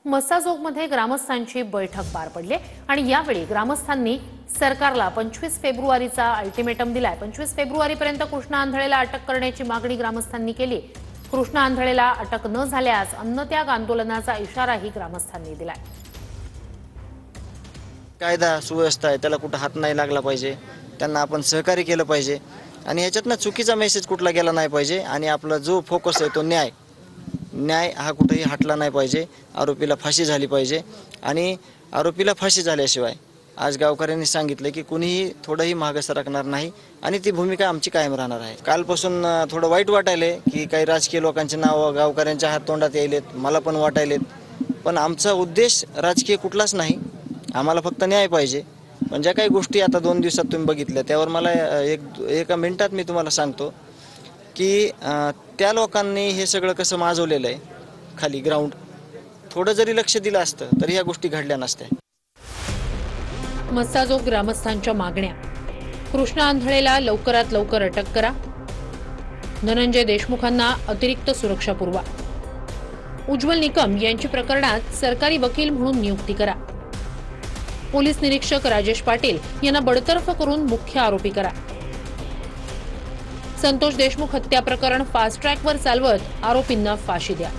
मसाजोगमध्ये ग्रामस्थांची बैठक पार पडली आणि यावेळी ग्रामस्थांनी सरकारला 25 फेब्रुवारीचा अल्टिमेटम दिलाय। 25 फेब्रुवारीपर्यंत कृष्णा आंधळेला अटक करण्याची मागणी ग्रामस्थांनी केली। कृष्णा आंधळेला अटक न झाल्यास अन्नत्याग आंदोलनाचा इशाराही ग्रामस्थांनी दिलाय। कायदा सुव्यवस्था आहे त्याला कुठे हात नाही लागला पाहिजे, त्यांना आपण सहकार्य केलं पाहिजे आणि ह्याच्यातनं चुकीचा मेसेज कुठला गेला नाही पाहिजे आणि आपला जो फोकस आहे तो न्याय हा कुठेही हटला नाही पाहिजे। आरोपीला फाशी झाली पाहिजे आणि आरोपीला फाशी झाल्याशिवाय आज गावकऱ्यांनी सांगितलं की कुणीही थोडंही मागे सरकणार नाही आणि ती भूमिका आमची कायम राहणार आहे। कालपासून थोडं वाईट वाटायले की काही राजकीय लोकांचे नाव गावकऱ्यांच्या हात तोंडात यायलेत, मला पण वाटायलेत, पण आमचा उद्देश राजकीय कुठलाच नाही, आम्हाला फक्त न्याय पाहिजे। पण ज्या काही गोष्टी आता 2 दिवसात तुम्ही बघितल्या त्यावर मला एका मिनिटात मी तुम्हाला सांगतो की त्या लोकांनी हे सगळं कसं माजवलेलं आहे खाली ग्राउंड, थोडं जरी लक्ष दिलं असतं तरी ह्या गोष्टी घडल्या नसत्या। मसाजोग ग्रामस्थांच्या मागण्या: कृष्णा आंधळेला लवकरात लवकर अटक करा, धनंजय देशमुखांना अतिरिक्त सुरक्षा पुरवा, उज्ज्वल निकम यांची प्रकरणात सरकारी वकील म्हणून नियुक्ती करा, पोलीस निरीक्षक राजेश पाटील यांना बडतर्फ करून मुख्य आरोपी करा, संतोष देशमुख हत्या प्रकरण फास्ट ट्रॅकवर चालवत आरोपींना फाशी द्या।